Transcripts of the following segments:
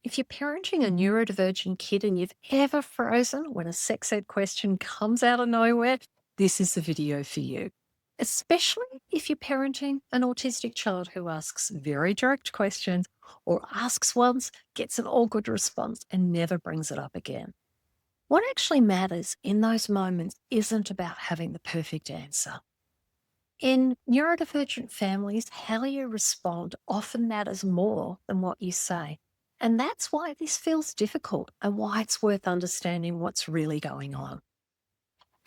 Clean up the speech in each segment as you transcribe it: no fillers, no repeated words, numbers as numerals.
If you're parenting a neurodivergent kid and you've ever frozen when a sex ed question comes out of nowhere, this is the video for you. Especially if you're parenting an autistic child who asks very direct questions or asks once, gets an awkward response, and never brings it up again. What actually matters in those moments isn't about having the perfect answer. In neurodivergent families, how you respond often matters more than what you say. And that's why this feels difficult and why it's worth understanding what's really going on.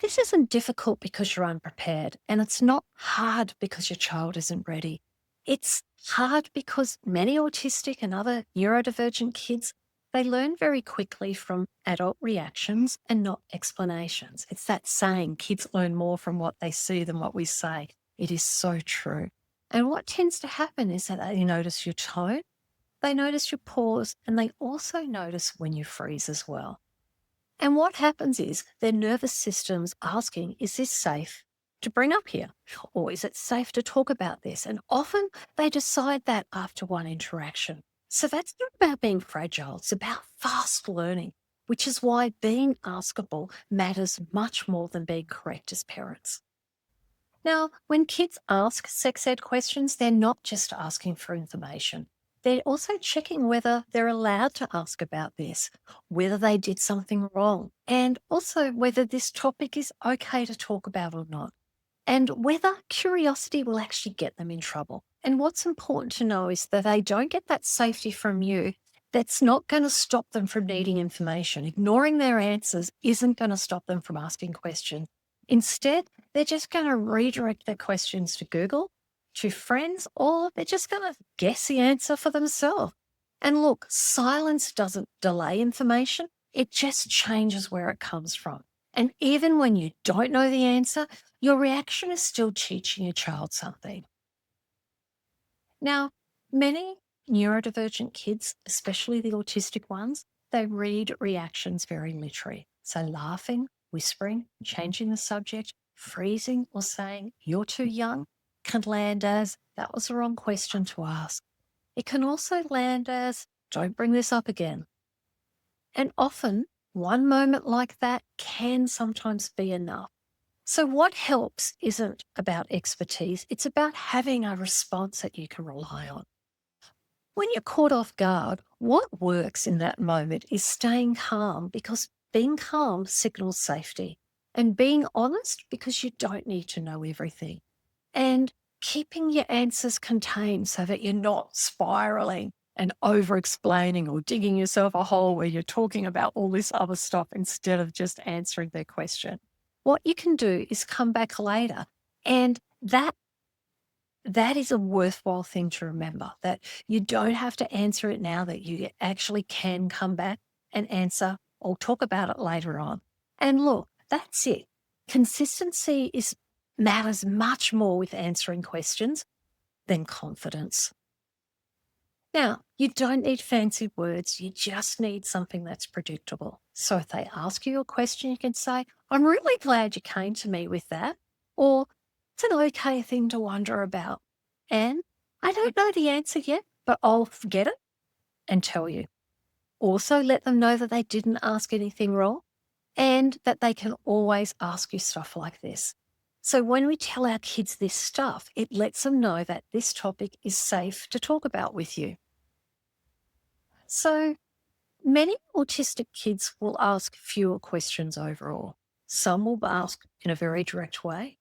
This isn't difficult because you're unprepared, and it's not hard because your child isn't ready. It's hard because many autistic and other neurodivergent kids, they learn very quickly from adult reactions and not explanations. It's that saying, kids learn more from what they see than what we say. It is so true. And what tends to happen is that they notice your tone, they notice your pause, and they also notice when you freeze as well. And what happens is their nervous system's asking, is this safe to bring up here? Or is it safe to talk about this? And often they decide that after one interaction. So that's not about being fragile, it's about fast learning, which is why being askable matters much more than being correct as parents. Now, when kids ask sex ed questions, they're not just asking for information. They're also checking whether they're allowed to ask about this, whether they did something wrong, and also whether this topic is okay to talk about or not, and whether curiosity will actually get them in trouble. And what's important to know is that they don't get that safety from you. That's not going to stop them from needing information. Ignoring their answers isn't going to stop them from asking questions. Instead, they're just going to redirect their questions to Google, to friends, or they're just going to guess the answer for themselves. And look, silence doesn't delay information, it just changes where it comes from. And even when you don't know the answer, your reaction is still teaching your child something. Now, many neurodivergent kids, especially the autistic ones, they read reactions very literally. So laughing, whispering, changing the subject, freezing, or saying, you're too young, can land as, that was the wrong question to ask. It can also land as, don't bring this up again. And often, one moment like that can sometimes be enough. So, what helps isn't about expertise, it's about having a response that you can rely on. When you're caught off guard, what works in that moment is staying calm because being calm signals safety, and being honest because you don't need to know everything, and keeping your answers contained so that you're not spiraling and over explaining or digging yourself a hole where you're talking about all this other stuff instead of just answering their question. What you can do is come back later, and that is a worthwhile thing to remember, that you don't have to answer it now, that you actually can come back and answer or talk about it later on. And look, that's it. Consistency matters much more with answering questions than confidence. Now, you don't need fancy words, you just need something that's predictable. So if they ask you a question, you can say, I'm really glad you came to me with that, or it's an okay thing to wonder about. And I don't know the answer yet, but I'll forget it and tell you. Also, let them know that they didn't ask anything wrong and that they can always ask you stuff like this. So when we tell our kids this stuff, it lets them know that this topic is safe to talk about with you. So many autistic kids will ask fewer questions overall. Some will ask in a very direct way.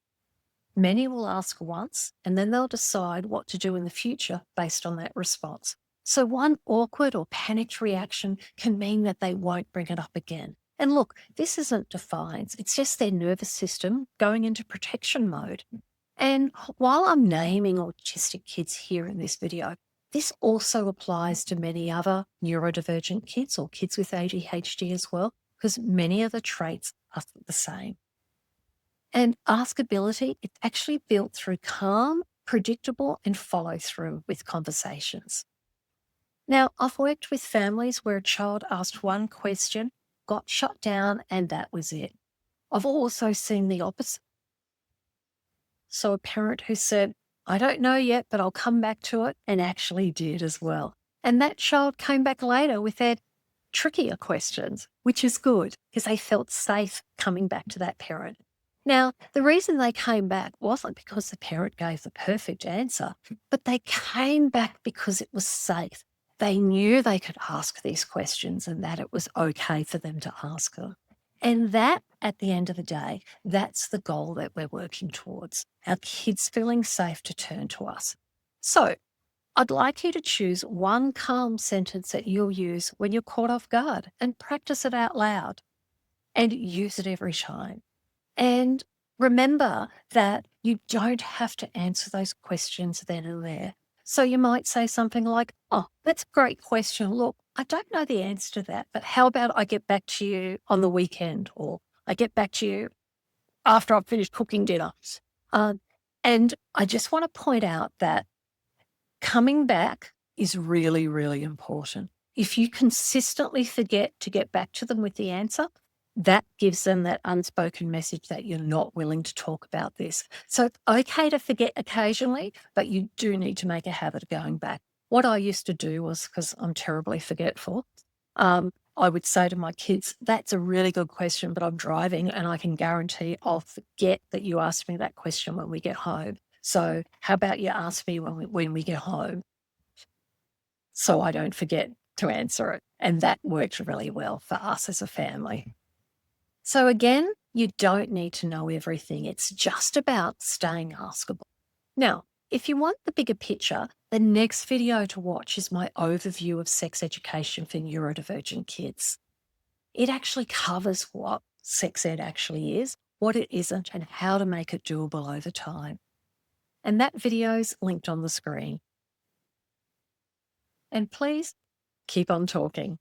Many will ask once and then they'll decide what to do in the future based on that response. So one awkward or panicked reaction can mean that they won't bring it up again. And look, this isn't defiance, it's just their nervous system going into protection mode. And while I'm naming autistic kids here in this video, this also applies to many other neurodivergent kids or kids with ADHD as well, because many of the traits are the same. And askability, it's actually built through calm, predictable, and follow through with conversations. Now, I've worked with families where a child asked one question, got shut down, and that was it. I've also seen the opposite. So a parent who said, I don't know yet, but I'll come back to it, and actually did as well. And that child came back later with their trickier questions, which is good because they felt safe coming back to that parent. Now, the reason they came back wasn't because the parent gave the perfect answer, but they came back because it was safe. They knew they could ask these questions and that it was okay for them to ask them. And that, at the end of the day, that's the goal that we're working towards. Our kids feeling safe to turn to us. So, I'd like you to choose one calm sentence that you'll use when you're caught off guard and practice it out loud and use it every time. And remember that you don't have to answer those questions then and there. So you might say something like, "Oh, that's a great question. Look, I don't know the answer to that, but how about I get back to you on the weekend, or I get back to you after I've finished cooking dinner." Um, and I just want to point out that coming back is really, really important. If you consistently forget to get back to them with the answer, that gives them that unspoken message that you're not willing to talk about this. So it's okay to forget occasionally, but you do need to make a habit of going back. What I used to do was, because I'm terribly forgetful, I would say to my kids, "That's a really good question, but I'm driving and I can guarantee I'll forget that you asked me that question when we get home. So how about you ask me when we get home so I don't forget to answer it?" And that worked really well for us as a family. So again, you don't need to know everything. It's just about staying askable. Now, if you want the bigger picture, the next video to watch is my overview of sex education for neurodivergent kids. It actually covers what sex ed actually is, what it isn't, and how to make it doable over time. And that video's linked on the screen. And please keep on talking.